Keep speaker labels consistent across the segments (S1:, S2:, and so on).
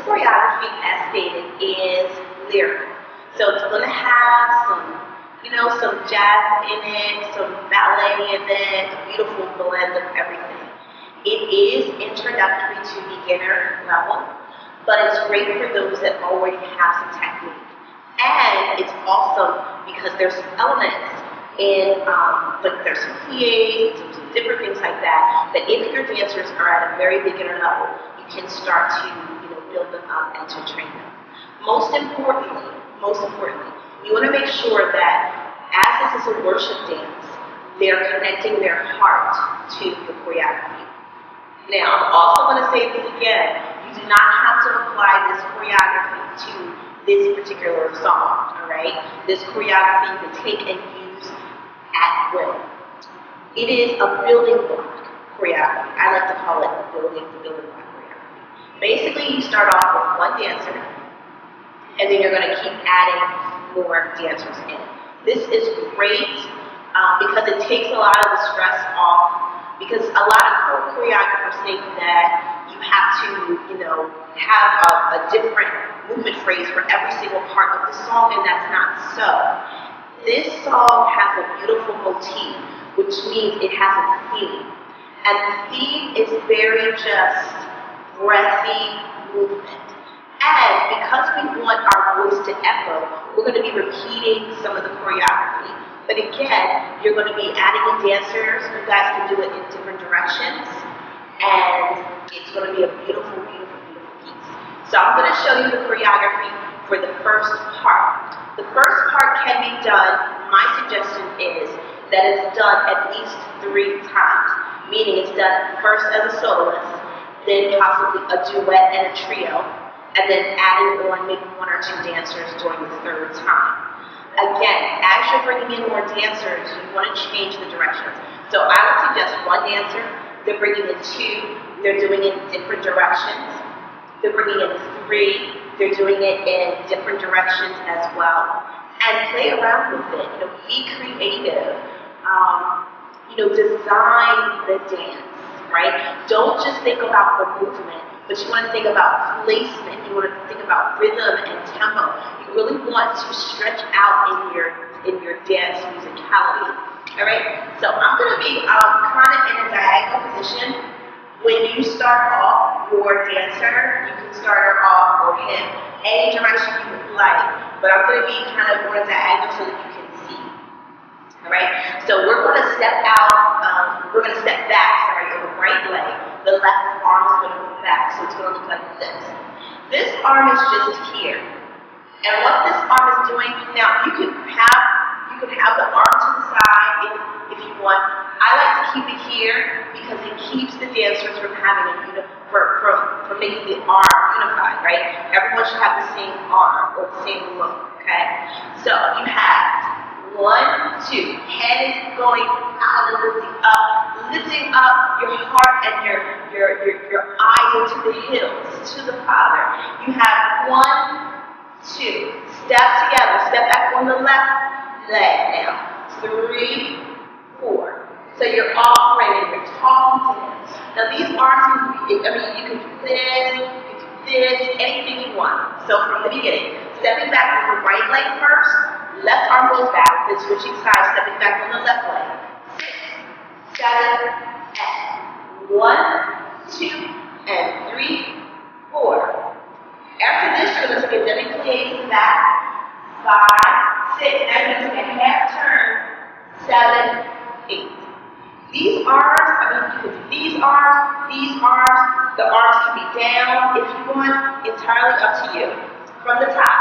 S1: choreography, as stated, is lyrical. So it's going to have some jazz in it, some ballet in it, a beautiful blend of everything. It is introductory to beginner level, but it's great for those that already have some technique. And it's awesome because there's some elements in, like there's some PAs, some different things like that, that if your dancers are at a very beginner level, you can start to, build them up and to train them. Most importantly, you want to make sure that as this is a worship dance, they're connecting their heart to the choreography. Now, I'm also going to say this again, you do not have to apply this choreography to this particular song, all right? This choreography you can take and use at will. It is a building block choreography. I like to call it the building block choreography. Basically, you start off with one dancer, and then you're going to keep adding more dancers in. This is great because it takes a lot of the stress off, because a lot of choreographers think that you have to, have a different movement phrase for every single part of the song, and that's not so. This song has a beautiful motif, which means it has a theme. And the theme is very just breathy movement. And because we want our voice to echo, we're going to be repeating some of the choreography. But again, you're going to be adding in dancers. You guys can do it in different directions. And it's going to be a beautiful, beautiful, beautiful piece. So I'm going to show you the choreography for the first part. The first part can be done, my suggestion is that it's done at least 3 times. Meaning it's done first as a soloist, then possibly a duet and a trio, and then adding on maybe 1 or 2 dancers during the 3rd time. Again, as you're bringing in more dancers, you want to change the directions. So I would suggest 1 dancer, they're bringing in 2, they're doing it in different directions. They're bringing in 3, they're doing it in different directions as well. And play around with it, be creative, design the dance. Right? Don't just think about the movement, but you want to think about placement. You want to think about rhythm and tempo. You really want to stretch out in your dance musicality. All right? So I'm going to be kind of in a diagonal position. When you start off your dancer, you can start her off or him any direction you would like. But I'm going to be kind of on a diagonal so that you can see. All right? So we're going to step out. We're going to step back. On the right leg, the left arm is going to move back, so it's going to look like this. This arm is just here, and what this arm is doing now, you can have the arm to the side if you want. I like to keep it here because it keeps the dancers from having from making the arm unified, right? Everyone should have the same arm or the same look. Okay, so you have 1, 2. Head is going out and lifting up your heart and your eyes into the hills, to the Father. You have 1, 2. Step together. Step back on the left leg now. 3, 4. So you're offering, you're talking to Him. Now these arms, you can do this, anything you want. So from the beginning, stepping back with the right leg first, left arm goes back, then switching sides, stepping back on the left leg. 6, 7, and 1, 2, and 3, 4. After this, you're going to take a demi-plie to the back. 5, 6. Now you're going to take a half turn. 7, 8. These arms, you can do these arms, the arms can be down if you want, entirely up to you. From the top.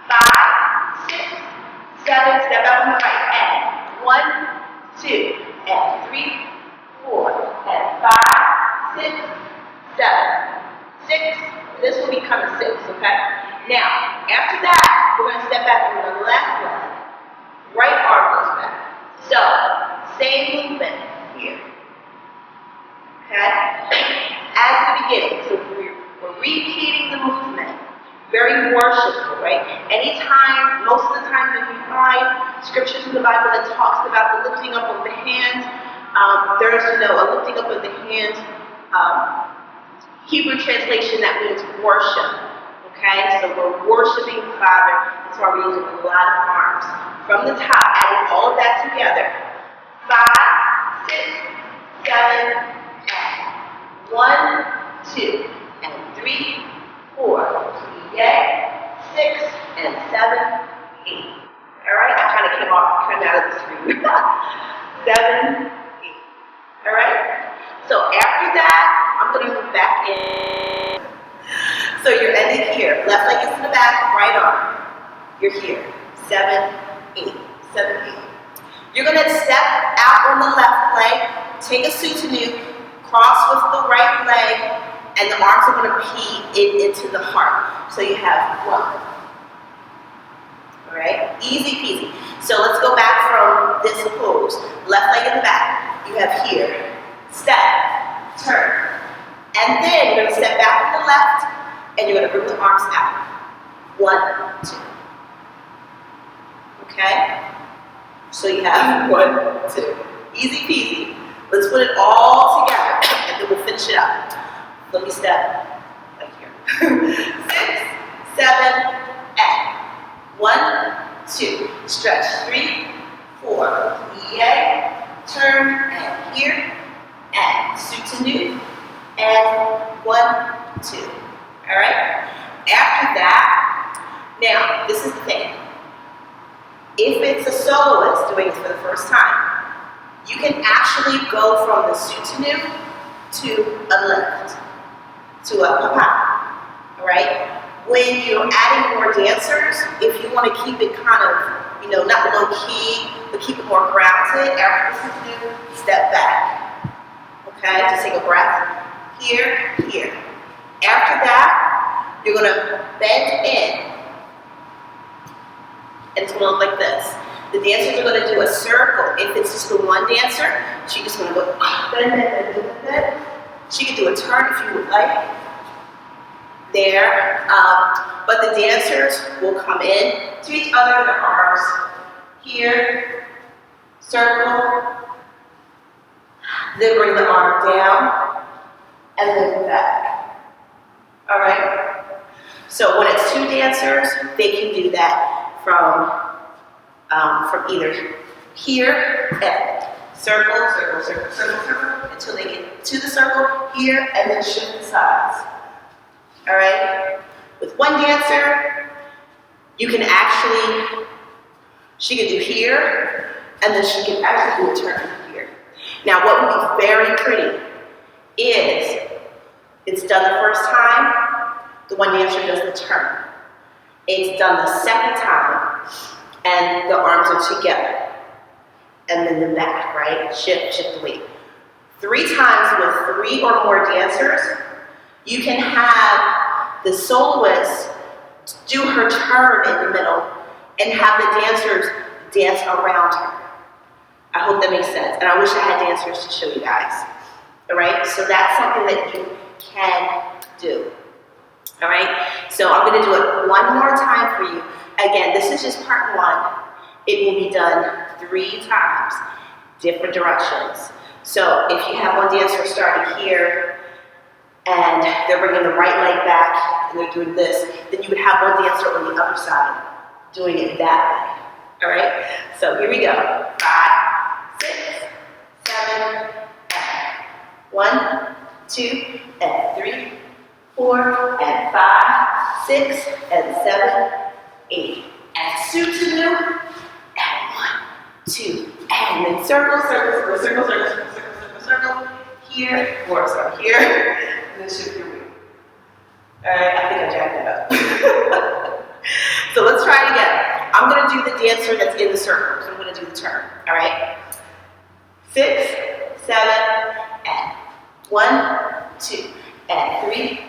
S1: 5, 6, 7, step out on the right, and 1, 2, and 3, 4, and 5, 6, 7, 6. This will become a 6, okay? Now, after that, we're going to step back on the left leg. Right arm goes back. So, same movement here. Okay? As the beginning. So we're repeating the movement. Very worshipful, right? Anytime, most of the time that you find scriptures in the Bible that talks about the lifting up of the hands, there's a lifting up of the hands Hebrew translation, that means worship. Okay, so we're worshiping the Father. That's why we're using a lot of arms. From the top, adding all of that together. 5, 6, 7, and 1, 2, and 3, 4, yay, 6, and 7, 8. All right, I kind of came out of the screen. 7, 8. All right. So after that, I'm going to move back in. So you're ending here. Left leg is in the back, right arm. You're here. 7, 8. 7, 8. You're going to step out on the left leg, take a soutenu, cross with the right leg, and the arms are going to pee into the heart. So you have 1. All right? Easy peasy. So let's go back from this pose. Left leg in the back. You have here. Step, turn, and then you're going to step back on the left, and you're going to bring the arms out. 1, 2. Okay? So you have 1, 2. Easy peasy. Let's put it all together, and then we'll finish it up. Let me step right here. 6, 7, 8. 1, 2. Stretch. 3, 4. Yay. Turn, and here. And soutenu, and 1, 2. All right? After that, now, this is the thing. If it's a soloist doing it for the first time, you can actually go from the soutenu to a lift, to a papa. All right? When you're adding more dancers, if you want to keep it kind of, not low key, but keep it more grounded, after the soutenu, step back. Okay, just take a breath. Here, here. After that, you're going to bend in. And it's going to look like this. The dancers are going to do a circle. If it's just the one dancer, she's just going to go bend, bend, bend, bend, bend. She can do a turn if you would like. There. But the dancers will come in to each other with their arms. Here. Circle. Then bring the arm down, and then back. All right? So when it's 2 dancers, they can do that from either here and circle, circle, circle, circle, circle, until they get to the circle, here, and then shift the sides. All right? With 1 dancer, you can actually, she can do here, and then she can actually do a turn. Now, what would be very pretty is it's done the first time, the 1 dancer does the turn. It's done the second time, and the arms are together. And then the back, right? Shift the weight. 3 times with 3 or more dancers, you can have the soloist do her turn in the middle and have the dancers dance around her. I hope that makes sense. And I wish I had dancers to show you guys. All right? So that's something that you can do. All right? So I'm going to do it 1 more time for you. Again, this is just part 1. It will be done 3 times, different directions. So if you have 1 dancer starting here, and they're bringing the right leg back, and they're doing this, then you would have 1 dancer on the other side doing it that way. All right? So here we go. 5, 6, 7, 8. 1, 2, and 3, 4, and 5, 6, and 7, 8. And soutenu, and 1, 2, and then circle, circle, circle, circle, circle, circle, circle, circle, here, or sorry, here, and then shift your weight. Alright, I think I jacked that up. So let's try it again. I'm going to do the dancer that's in the circle, so I'm going to do the turn. Alright? 6, 7, and 1, 2, and 3,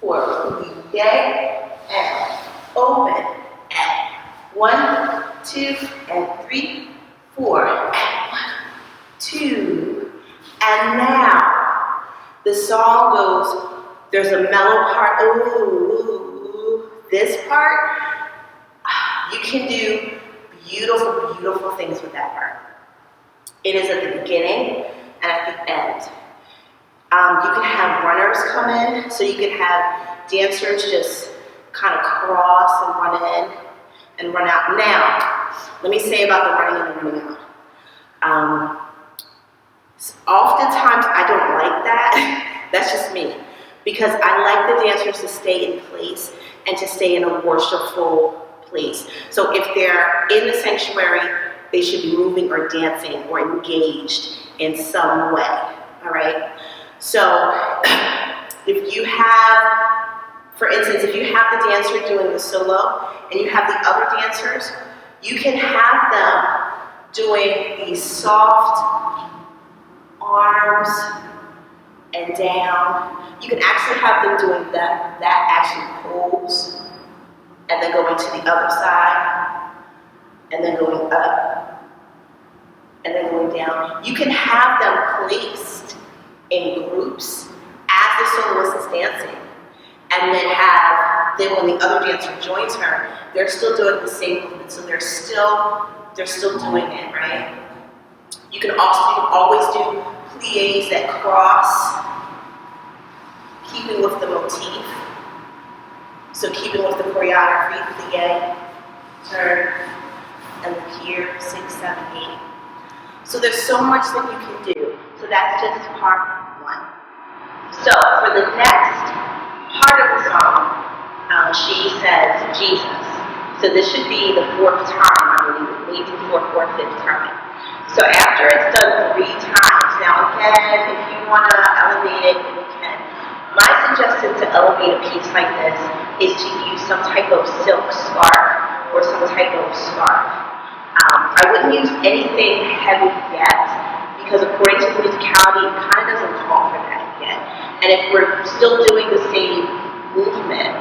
S1: 4, yay, and open, and 1, 2, and 3, 4, and 1, 2, and now the song goes, there's a mellow part, ooh, this part, you can do beautiful, beautiful things with that part. It is at the beginning and at the end. You can have runners come in, so you can have dancers just kind of cross and run in and run out. Now, let me say about the running in and running out. Oftentimes, I don't like that. That's just me. Because I like the dancers to stay in place and to stay in a worshipful place. So if they're in the sanctuary, they should be moving or dancing or engaged in some way. All right? So if you have, for instance, if you have the dancer doing the solo and you have the other dancers, you can have them doing these soft arms and down. You can actually have them doing that actually pulls and then going to the other side and then going up and then going down. You can have them placed in groups as the soloist is dancing, and then when the other dancer joins her, they're still doing the same movement, so they're still doing it, right? You can always do pliés that cross, keeping with the motif. So keeping with the choreography, plié, turn, and here, 6, 7, 8. So there's so much that you can do. So that's just part 1. So for the next part of the song, she says Jesus. So this should be the 4th time, I believe, maybe 4th or 5th time. So after it's done 3 times, now again, if you want to elevate it, you can. My suggestion to elevate a piece like this is to use some type of silk scarf or some type of scarf. I wouldn't use anything heavy yet, because according to the musicality, it kind of doesn't call for that yet. And if we're still doing the same movement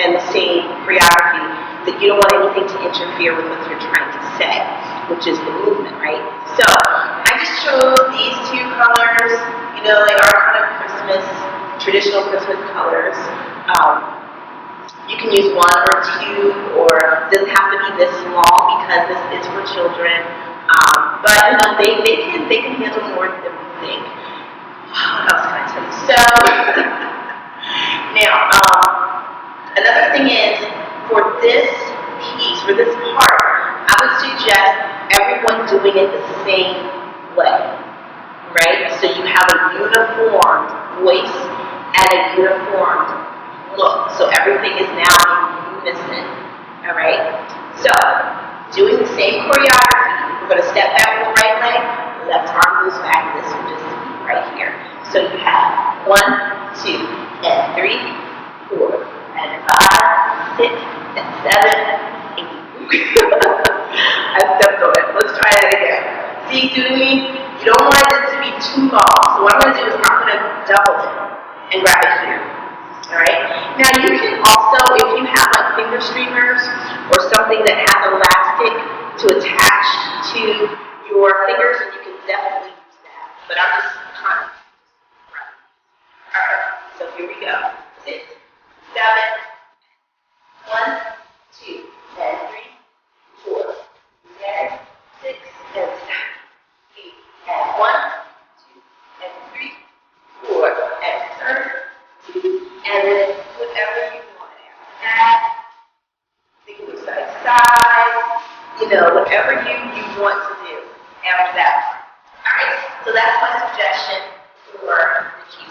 S1: and the same choreography, that you don't want anything to interfere with what you're trying to say, which is the movement, right? So I just chose these 2 colors. You know, they are kind of Christmas, traditional Christmas colors. You can use 1 or 2, or it doesn't have to be this small because this is for children. But you know, they can handle more than we think. What else can I tell you? So now, another thing is, for this piece, for this part, I would suggest everyone doing it the same way, right? So you have a uniformed voice and a uniformed look. So everything is now in unison, all right? So, doing the same choreography, we're going to step back with the right leg, left arm moves back, this will just be right here. So you have 1, 2, and 3, 4, and 5, 6, and 7, 8. I stepped on it. Let's try that again. See, do me? You don't want it to be too long. So what I'm going to do is I'm going to double it and grab it here. Alright? Now you can also, if you have like finger streamers or something that has elastic to attach to your fingers, then you can definitely use that. But I'm just kind of right. Alright, so here we go. 6, 7, 1, 2, and 3, 4, and 6, and 7, 8, and 1, 2, and 3, 4, and turn. And then whatever you want after that, you can do side to side, you know, whatever you want to do after that. Alright, so that's my suggestion for the key.